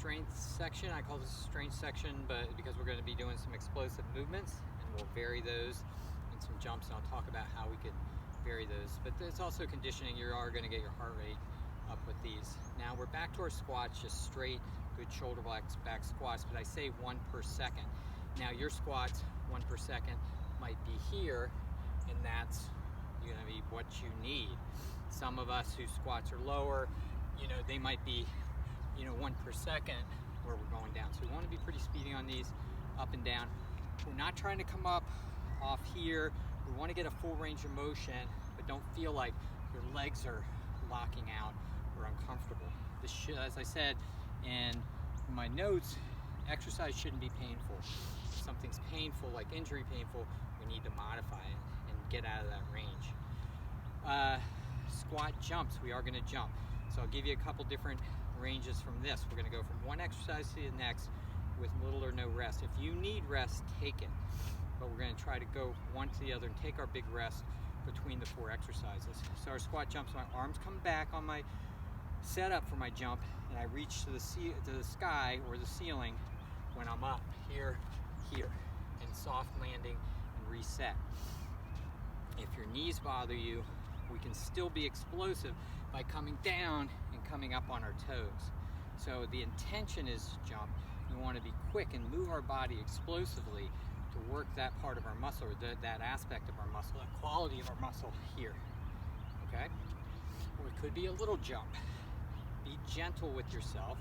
strength section. I call this a strength section, but because we're going to be doing some explosive movements, and we'll vary those in some jumps, and I'll talk about how we could vary those. But it's also conditioning. You are going to get your heart rate up with these. Now we're back to our squats, just straight, good shoulder back squats, but I say 1 per second. Now your squats, 1 per second, might be here, and that's going to be what you need. Some of us whose squats are lower, they might be 1 per second where we're going down. So we want to be pretty speedy on these, up and down. We're not trying to come up off here. We want to get a full range of motion, but don't feel like your legs are locking out or uncomfortable. This, as I said in my notes, exercise shouldn't be painful. If something's painful, like injury painful, we need to modify it and get out of that range. Squat jumps, we are going to jump. So I'll give you a couple different ranges from this. We're going to go from one exercise to the next with little or no rest. If you need rest, take it. But we're going to try to go one to the other and take our big rest between the 4 exercises. So our squat jumps, my arms come back on my setup for my jump, and I reach to the sky or the ceiling when I'm up here, and soft landing and reset. If your knees bother you, we can still be explosive by coming down and coming up on our toes. So the intention is jump. We want to be quick and move our body explosively to work that part of our muscle, or that aspect of our muscle, that quality of our muscle here, okay? Or it could be a little jump. Be gentle with yourself,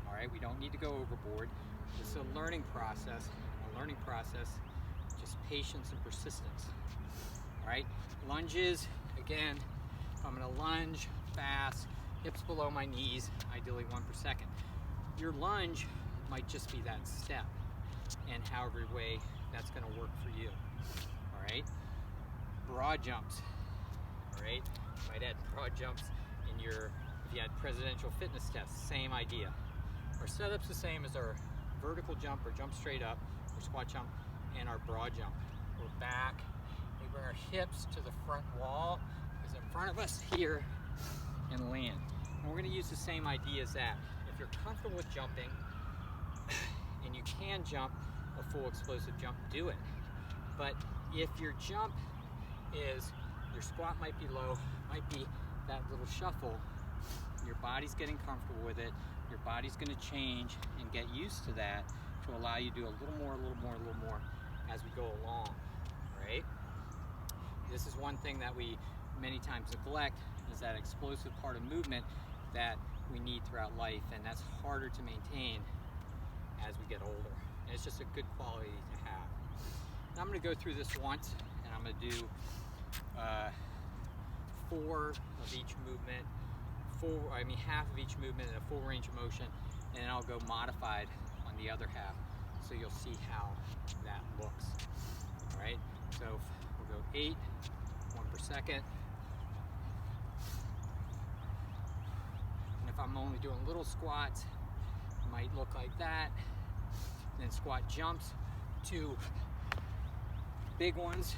all right? We don't need to go overboard. This is a learning process. Just patience and persistence, all right? Lunges, again, if I'm gonna lunge fast, hips below my knees, ideally 1 per second. Your lunge might just be that step, and however way that's going to work for you. All right, broad jumps. All right, you might add broad jumps in your, if you had presidential fitness tests, same idea. Our setup's the same as our vertical jump or jump straight up, or squat jump, and our broad jump. We're back, we bring our hips to the front wall, is in front of us here, and land. And we're going to use the same idea as that. If you're comfortable with jumping, and you can jump a full explosive jump, do it. But if your jump is, your squat might be low, might be that little shuffle, your body's getting comfortable with it, your body's going to change and get used to that to allow you to do a little more as we go along, right? This is one thing that we many times neglect, is that explosive part of movement that we need throughout life, and that's harder to maintain as we get older. And it's just a good quality to have. Now I'm going to go through this once, and I'm going to do 4 of each movement, half of each movement in a full range of motion, and then I'll go modified on the other half, so you'll see how that looks. All right, so we'll go 8, 1 per second. And if I'm only doing little squats, it might look like that. And then squat jumps, 2 big ones,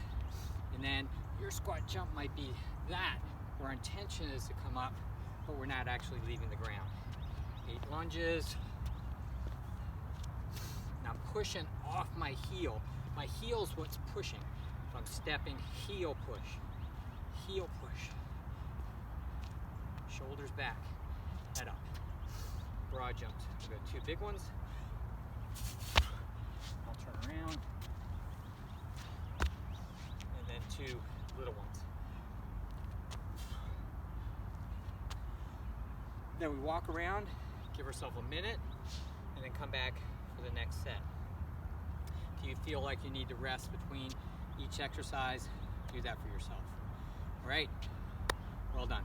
and then your squat jump might be that, where our intention is to come up, but we're not actually leaving the ground. 8 lunges. Now I'm pushing off my heel. My heel's what's pushing. If I'm stepping, heel push, shoulders back, head up. Broad jumps. We've got 2 big ones. I'll turn around. And then 2 little ones. Then we walk around, give ourselves a minute, and then come back for the next set. If you feel like you need to rest between each exercise, do that for yourself. All right, well done.